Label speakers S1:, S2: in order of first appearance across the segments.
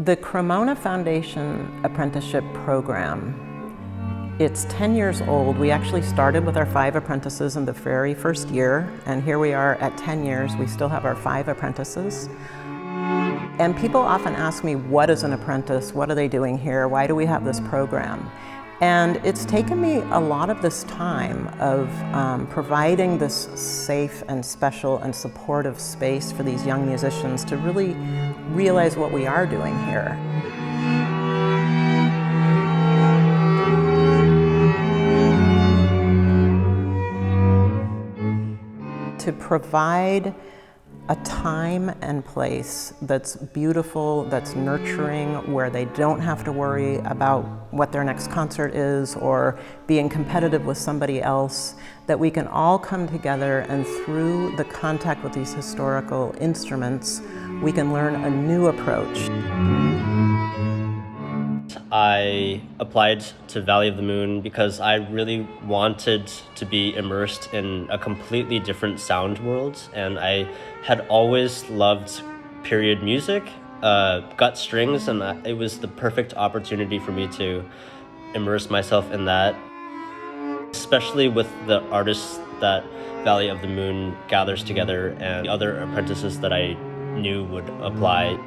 S1: The Cremona Foundation Apprenticeship Program, it's 10 years old. We actually started with our 5 apprentices in the very first year, and here we are at 10 years. We still have our 5 apprentices. And people often ask me, what is an apprentice? What are they doing here? Why do we have this program? And it's taken me a lot of this time of providing this safe and special and supportive space for these young musicians to really realize what we are doing here. To provide a time and place that's beautiful, that's nurturing, where they don't have to worry about what their next concert is or being competitive with somebody else, that we can all come together and through the contact with these historical instruments, we can learn a new approach.
S2: I applied to Valley of the Moon because I really wanted to be immersed in a completely different sound world, and I had always loved period music, gut strings, and it was the perfect opportunity for me to immerse myself in that, especially with the artists that Valley of the Moon gathers together and the other apprentices that I knew would apply.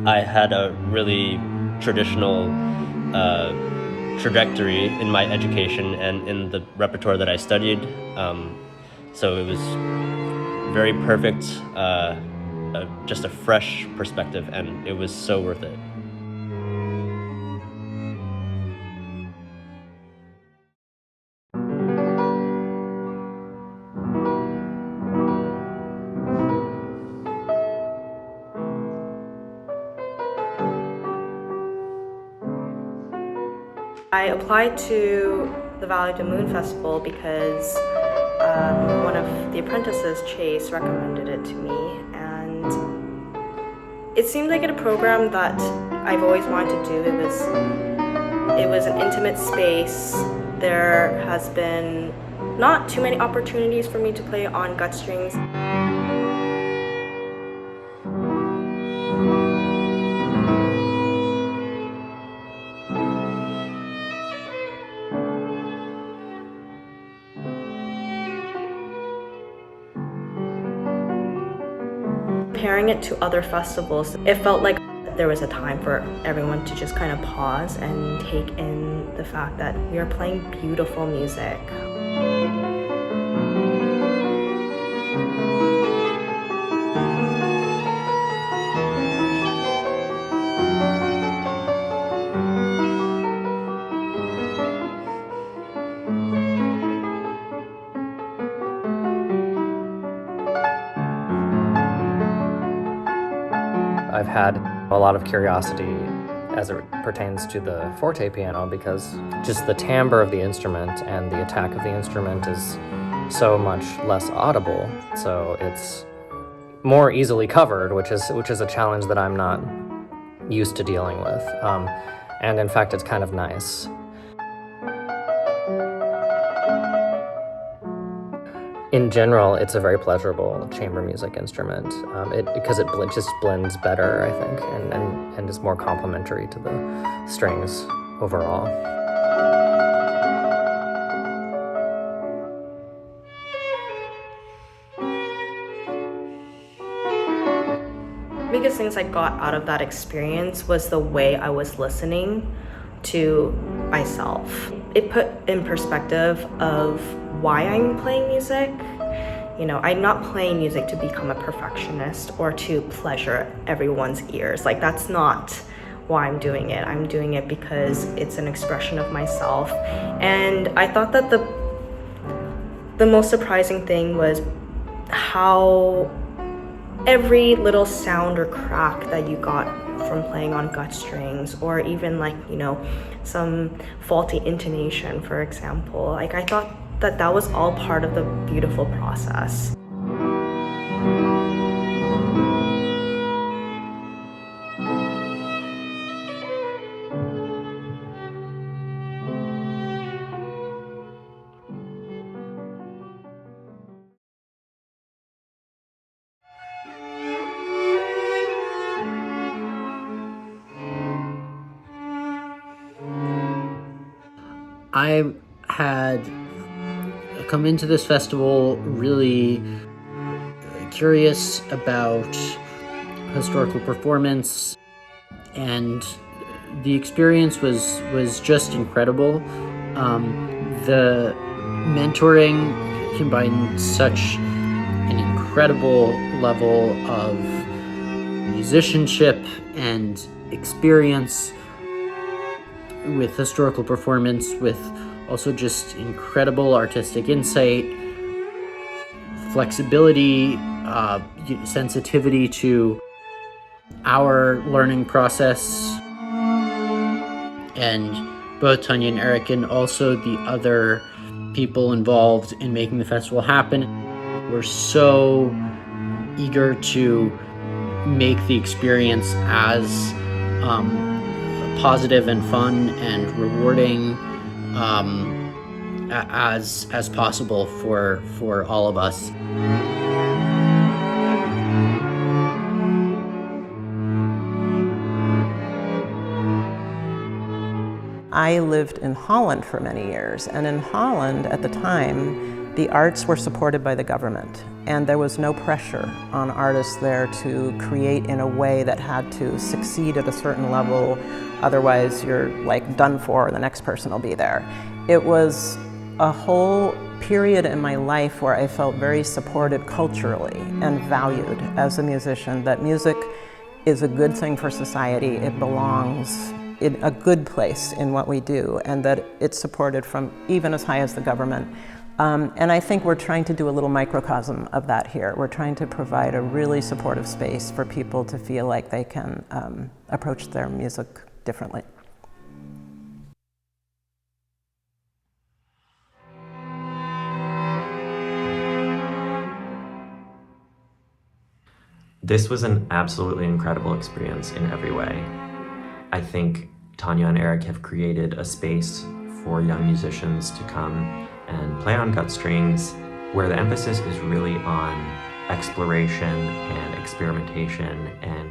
S2: I had a really traditional trajectory in my education and in the repertoire that I studied. So it was very perfect, just a fresh perspective, and it was so worth it.
S3: I applied to the Valley of the Moon Festival because one of the apprentices, Chase, recommended it to me, and it seemed like a program that I've always wanted to do. It was an intimate space. There has been not too many opportunities for me to play on gut strings. Comparing it to other festivals, it felt like there was a time for everyone to just kind of pause and take in the fact that we are playing beautiful music.
S4: I've had a lot of curiosity as it pertains to the forte piano because just the timbre of the instrument and the attack of the instrument is so much less audible, so it's more easily covered, which is a challenge that I'm not used to dealing with, and in fact it's kind of nice. In general, it's a very pleasurable chamber music instrument because it just blends better, I think, and is more complementary to the strings overall.
S3: Biggest things I got out of that experience was the way I was listening to myself. It put in perspective of why I'm playing music. You know, I'm not playing music to become a perfectionist or to pleasure everyone's ears. Like, that's not why I'm doing it. I'm doing it because it's an expression of myself. And I thought that the most surprising thing was how every little sound or crack that you got from playing on gut strings, or even like, you know, some faulty intonation, for example. Like, I thought that was all part of the beautiful process.
S5: I had come into this festival really curious about historical performance, and the experience was just incredible. The mentoring combined such an incredible level of musicianship and experience with historical performance, with also just incredible artistic insight, flexibility, sensitivity to our learning process. And both Tanya and Eric, and also the other people involved in making the festival happen, were so eager to make the experience as positive and fun and rewarding as possible for all of us.
S1: I lived in Holland for many years, and in Holland at the time, the arts were supported by the government, and there was no pressure on artists there to create in a way that had to succeed at a certain level, otherwise you're like done for, the next person will be there. It was a whole period in my life where I felt very supported culturally and valued as a musician, that music is a good thing for society, it belongs in a good place in what we do, and that it's supported from even as high as the government. And I think we're trying to do a little microcosm of that here. We're trying to provide a really supportive space for people to feel like they can approach their music differently.
S6: This was an absolutely incredible experience in every way. I think Tanya and Eric have created a space for young musicians to come and play on gut strings, where the emphasis is really on exploration and experimentation and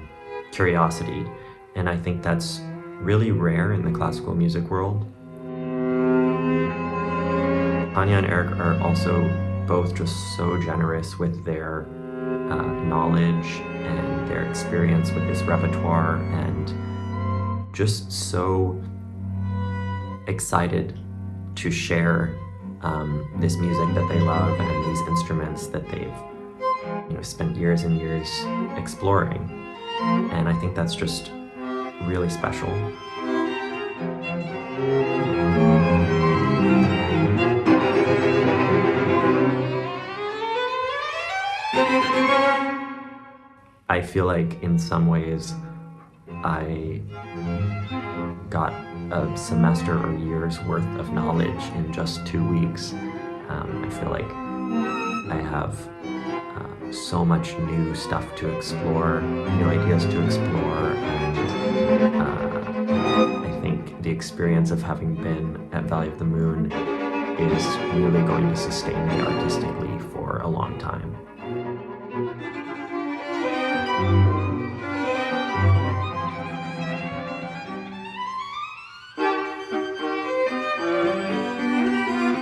S6: curiosity. And I think that's really rare in the classical music world. Tanya and Eric are also both just so generous with their knowledge and their experience with this repertoire, and just so excited to share this music that they love and these instruments that they've spent years and years exploring. And I think that's just really special. I feel like in some ways I got a semester or year's worth of knowledge in just 2 weeks. I feel like I have so much new stuff to explore, new ideas to explore, and I think the experience of having been at Valley of the Moon is really going to sustain me artistically for a long time.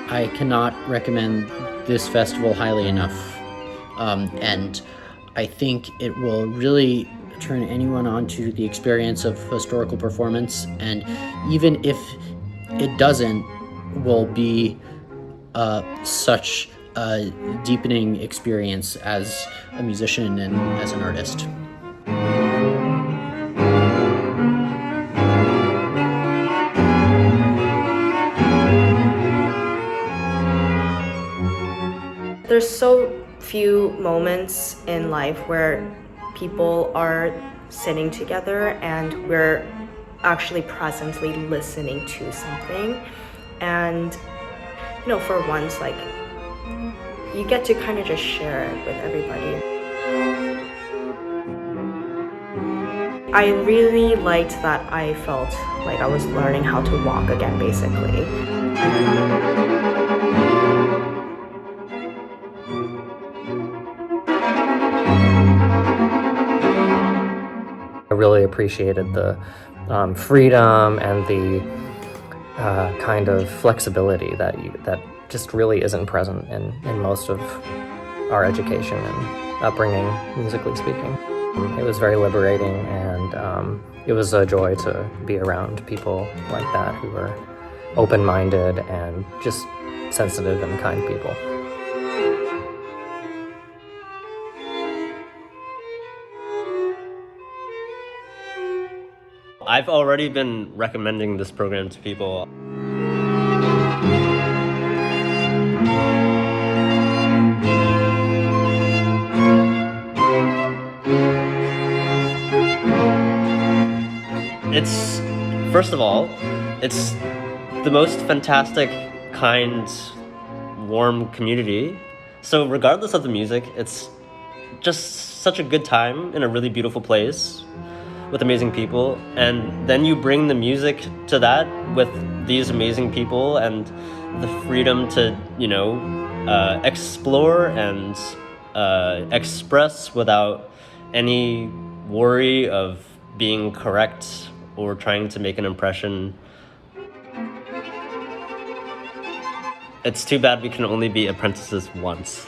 S5: I cannot recommend this festival highly enough, and I think it will really turn anyone on to the experience of historical performance, and even if it doesn't, will be such a deepening experience as a musician and as an artist.
S3: There's so few moments in life where people are sitting together and we're actually presently listening to something. And, for once, like, you get to kind of just share it with everybody. I really liked that I felt like I was learning how to walk again, basically.
S4: I really appreciated the freedom and the kind of flexibility that just really isn't present in most of our education and upbringing, musically speaking. It was very liberating, and it was a joy to be around people like that who were open-minded and just sensitive and kind people.
S2: I've already been recommending this program to people. It's, first of all, it's the most fantastic, kind, warm community. So regardless of the music, it's just such a good time in a really beautiful place with amazing people. And then you bring the music to that with these amazing people and the freedom to, explore and express without any worry of being correct or trying to make an impression. It's too bad we can only be apprentices once.